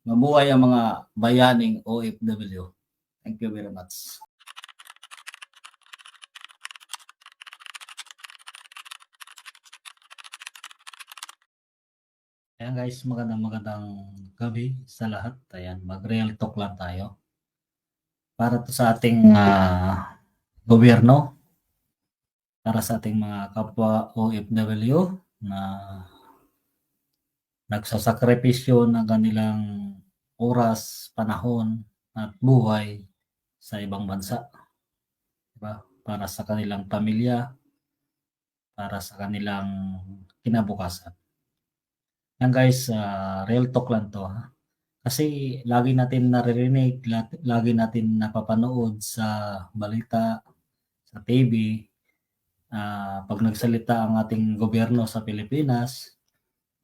Mabuhay ang mga bayaning OFW. Thank you very much. Ayan guys, magandang gabi sa lahat. Ayan, mag-real talk lang tayo. Para to sa ating gobyerno, para sa ating mga kapwa OFW na nagsasakripisyo ng kanilang oras, panahon at buhay sa ibang bansa. Diba? Para sa kanilang pamilya, para sa kanilang kinabukasan. Yan guys, real talk lang to ha. Kasi lagi natin naririnig, lagi natin napapanood sa balita, sa TV, pag nagsalita ang ating gobyerno sa Pilipinas,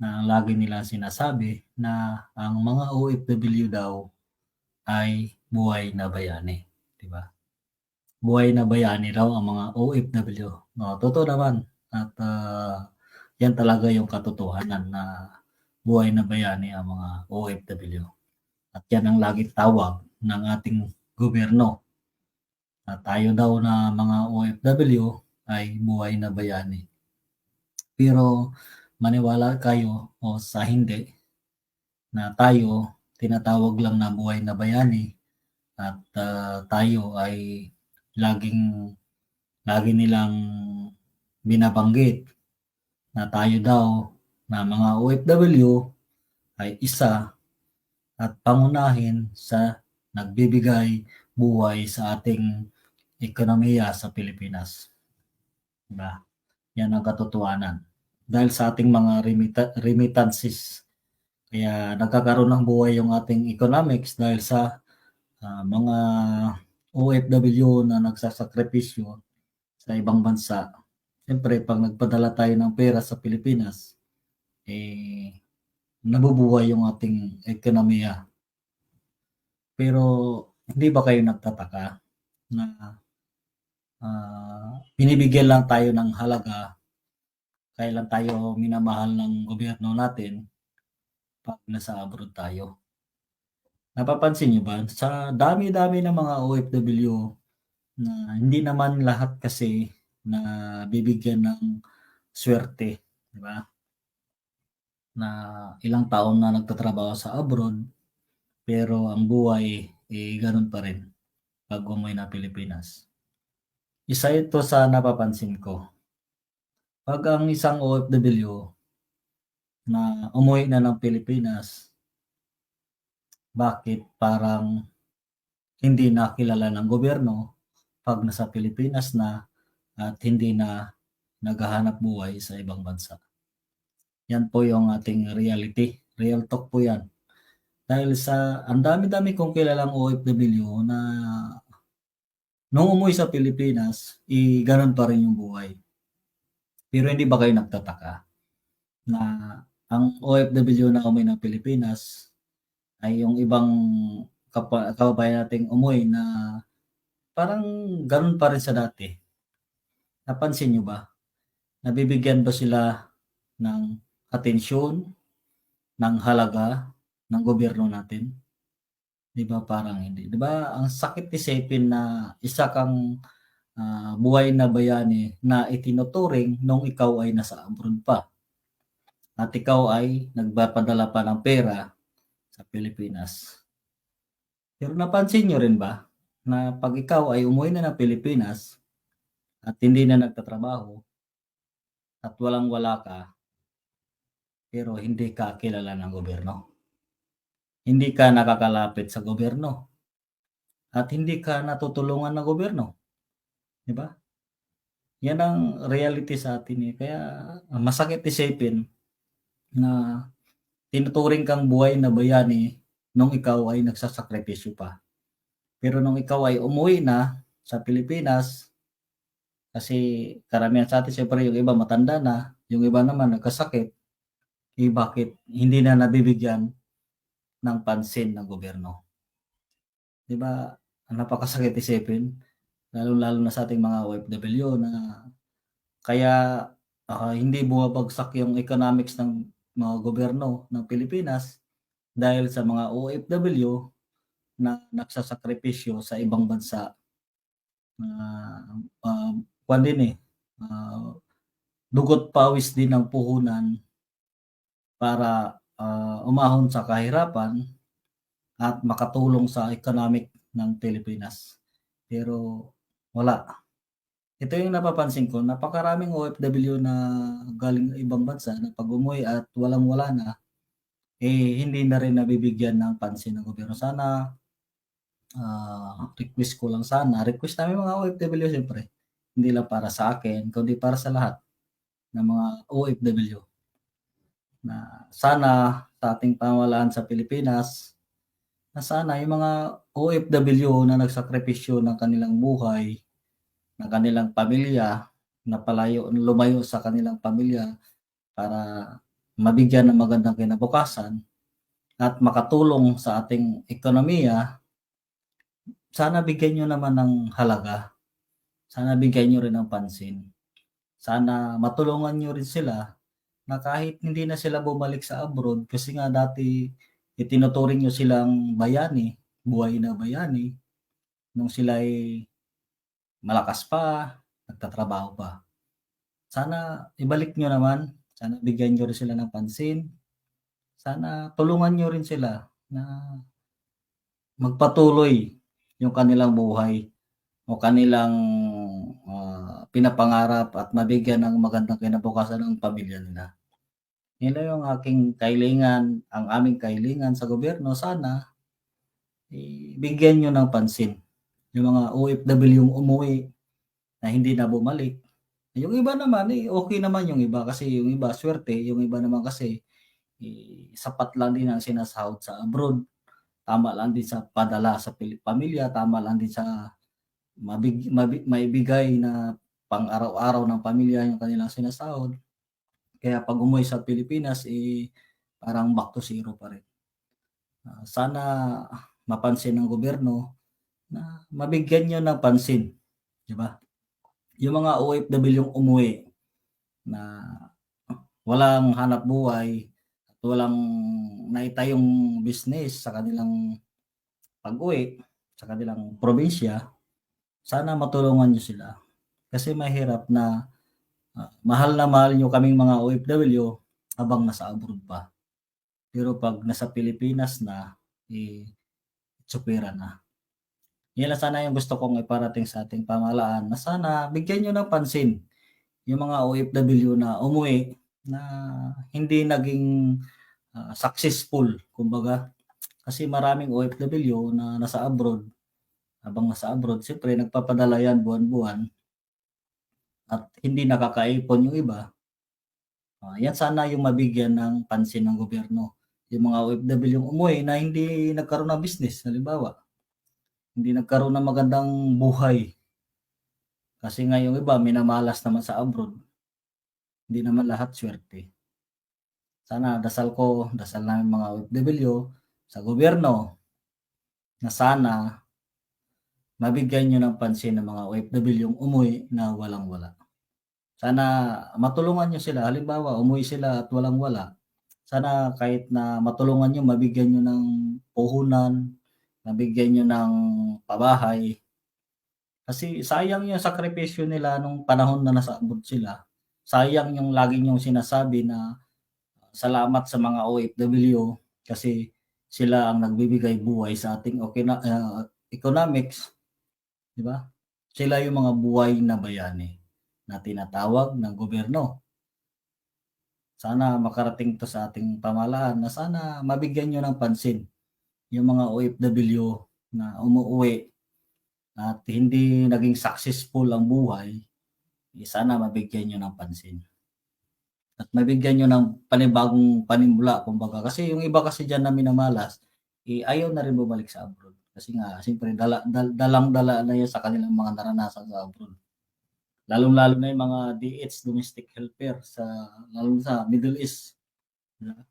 na lagi nila sinasabi na ang mga OFW daw ay buhay na bayani, di ba? Buhay na bayani raw ang mga OFW. No, totoo naman. At yan talaga yung katotohanan na buhay na bayani ang mga OFW. At yan ang laging tawag ng ating gobyerno. At tayo daw na mga OFW ay buhay na bayani. Pero maniwala kayo o sa hindi na tayo tinatawag lang na buhay na bayani at tayo ay lagi nilang binabanggit na tayo daw na mga OFW ay isa at pangunahin sa nagbibigay buhay sa ating ekonomiya sa Pilipinas. Diba? Yan ang katotohanan. Dahil sa ating mga remittances. Kaya nagkakaroon ng buhay yung ating economics dahil sa mga OFW na nagsasakripisyo sa ibang bansa. Siyempre, pag nagpadala tayo ng pera sa Pilipinas, nabubuhay yung ating ekonomiya. Pero hindi ba kayo nagtataka na binibigyan lang tayo ng halaga, kaya lang tayo minamahal ng gobyerno natin pag nasa abroad tayo? Napapansin niyo ba sa dami-dami ng mga OFW na hindi naman lahat kasi na bibigyan ng swerte, di ba? Na ilang taon na nagtatrabaho sa abroad pero ang buhay ganun pa rin pag umuwi na Pilipinas. Isa ito sa napapansin ko. Pag ang isang OFW na umuwi na ng Pilipinas, bakit parang hindi na kilala ng gobyerno pag nasa Pilipinas na at hindi na naghahanap buhay sa ibang bansa? Yan po yung ating reality. Real talk po yan. Dahil sa ang dami-dami kong kilalang OFW na nung umuwi sa Pilipinas, ganun pa rin yung buhay. Pero hindi ba kayo nagtataka na ang OFW na umuwi ng Pilipinas ay yung ibang kababayan nating umuwi na parang ganun pa rin sa dati? Napansin nyo ba? Nabibigyan ba sila ng atensyon, ng halaga ng gobyerno natin? Di ba parang hindi? Di ba ang sakit isipin na isa kang buhay na bayani na itinuturing nung ikaw ay nasa abroad pa. At ikaw ay nagpapadala pa ng pera sa Pilipinas. Pero napansin nyo rin ba na pag ikaw ay umuwi na ng Pilipinas at hindi na nagtatrabaho at walang-wala ka, pero hindi ka kilala ng gobyerno? Hindi ka nakakalapit sa gobyerno at hindi ka natutulungan ng gobyerno. Di ba? Yan ang reality sa atin eh. Kaya masakit isipin na tinuturing kang buhay na bayani nung ikaw ay nagsasakripisyo pa. Pero nung ikaw ay umuwi na sa Pilipinas, kasi karamihan sa atin siyempre yung iba matanda na, yung iba naman nagkasakit, bakit hindi na nabibigyan ng pansin ng gobyerno? Di ba? Napakasakit isipin, lalo na sa ating mga OFW na kaya hindi bumabagsak yung economics ng mga gobyerno ng Pilipinas dahil sa mga OFW na nagsasakripisyo sa ibang bansa, kuwan din, ah, dugo't pawis din ng puhunan para, umahon sa kahirapan at makatulong sa economic ng Pilipinas. Pero wala. Ito yung napapansin ko, napakaraming OFW na galing ibang bansa na 'pag umuwi at walang-wala na, hindi na rin nabibigyan ng pansin ng gobyerno. Sana, request namin mga OFW siyempre, hindi lang para sa akin kundi para sa lahat ng mga OFW na sana sa ating pamahalaan sa Pilipinas, na sana yung mga OFW na nagsakripisyo ng kanilang buhay, ng kanilang pamilya, lumayo sa kanilang pamilya para mabigyan ng magandang kinabukasan at makatulong sa ating ekonomiya, sana bigyan niyo naman ng halaga, sana bigyan niyo rin ng pansin. Sana matulungan niyo rin sila na kahit hindi na sila bumalik sa abroad kasi nga dati itinuturing niyo silang bayani, buhay na bayani, nung sila'y malakas pa, nagtatrabaho pa. Sana ibalik niyo naman, sana bigyan niyo rin sila ng pansin, sana tulungan niyo rin sila na magpatuloy yung kanilang buhay o kanilang, pinapangarap at mabigyan ng magandang kinabukasan ang pamilya nila. Yun lang yung aking kahilingan, ang aming kahilingan sa gobyerno sana, bigyan niyo ng pansin yung mga OFW-yung umuwi na hindi na bumalik. Yung iba naman, okey naman yung iba kasi yung iba swerte, yung iba naman kasi, sapat lang din ang sinasahod sa abroad, tama lang din sa padala sa pamilya, tama lang din sa maibigay na pang-araw-araw ng pamilya yung kanilang sinasahod. Kaya 'pag umuwi sa Pilipinas, parang back to zero pa rin. Sana mapansin ng gobyerno na mabigyan niyo ng pansin, 'di ba? Yung mga OFW-yung umuwi na walang hanapbuhay at walang naitayong business sa kanilang pag-uwi sa kanilang probinsya, sana matulungan niyo sila. Kasi mahirap na, mahal na mahal niyo kaming mga OFW habang nasa abroad pa. Pero 'pag nasa Pilipinas na, tsupuera na. Yan lang sana yung gusto kong iparating sa ating pamahalaan na sana bigyan niyo ng pansin yung mga OFW na umuwi na hindi naging, successful kumbaga. Kasi maraming OFW na habang nasa abroad siyempre nagpapadala yan buwan-buwan at hindi nakakaipon yung iba. Yan sana yung mabigyan ng pansin ng gobyerno. Yung mga OFW-yung umuwi na hindi nagkaroon ng business halimbawa, hindi nagkaroon ng magandang buhay. Kasi nga yung iba minamalas naman sa abroad, hindi naman lahat swerte. Sana dasal namin mga OFW sa gobyerno na sana mabigyan niyo ng pansin ng mga OFW-yung umuwi na walang-wala. Sana matulungan niyo sila, halimbawa umuwi sila at walang-wala, sana kahit na matulungan niyo, mabigyan niyo ng puhunan, mabigyan niyo ng pabahay. Kasi sayang yung sakripisyo nila nung panahon na nasa abroad sila. Sayang yung lagi niyong sinasabi na salamat sa mga OFW kasi sila ang nagbibigay buhay sa ating economics, 'di ba? Sila yung mga buhay na bayani na tinatawag ng gobyerno. Sana makarating 'to sa ating pamahalaan na sana mabigyan niyo ng pansin yung mga OFW na umuuwi at hindi naging successful ang buhay, sana mabigyan niyo ng pansin. At mabigyan niyo ng panibagong panimula kumbaga. Kasi yung iba kasi diyan na minamalas, ayaw na rin bumalik sa abroad. Kasi nga siyempre dalang-dala na 'yan sa kanilang mga naranasan sa abroad. Lalong-lalo na yung mga DH, domestic helper lalo na sa Middle East, 'di ba?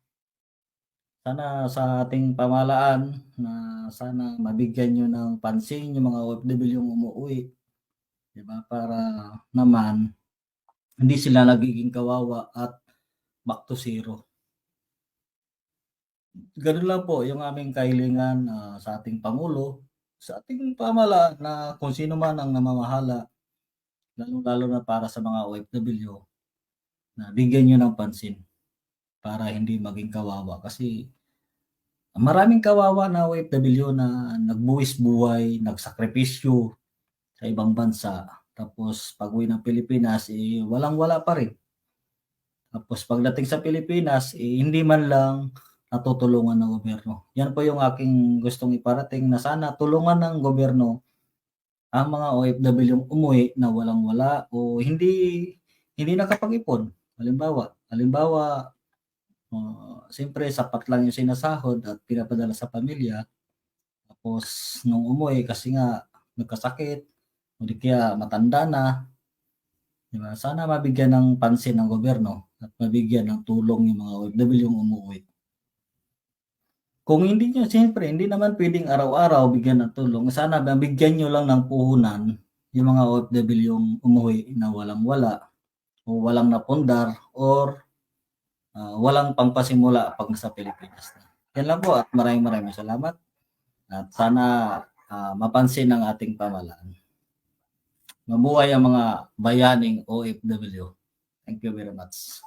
Sana sa ating pamahalaan na sana mabigyan niyo ng pansin yung mga OFW-yung umuuwi, 'di ba? Para naman hindi sila nagiging kawawa at back to zero. Gano'n lang po yung aming kahilingan, sa ating pangulo, sa ating pamahalaan na kung sino man ang namamahala, lalong-lalo na para sa mga OFW, na bigyan niyo ng pansin para hindi maging kawawa. Kasi maraming kawawa na OFW na nagbuwis-buhay, nagsakripisyo sa ibang bansa, tapos pag-uwi ng Pilipinas, walang-wala pa rin. Tapos pagdating sa Pilipinas, hindi man lang natutulungan ng gobyerno. Yan po yung aking gustong iparating na sana tulungan ng gobyerno ang mga OFW-yung umuwi na walang-wala o hindi hindi nakapag-ipon. Halimbawa, siyempre sapat lang yung sinasahod at pinapadala sa pamilya, tapos nung umuwi kasi nga nagkasakit o di kaya matanda na, 'di ba? Sana mabigyan ng pansin ng gobyerno at mabigyan ng tulong yung mga OFW-yung umuuwi. Kung hindi niyo siyempre hindi naman puwedeng araw-araw bigyan ng tulong, sana mabigyan niyo lang ng puhunan yung mga OFW-yung umuwi na walang-wala o walang napundar or, walang pampasimula 'pag nasa Pilipinas na. Yan lang po at maraming salamat at sana, mapansin ng ating pamahalaan. Mabuhay ang mga bayaning OFW. Thank you very much.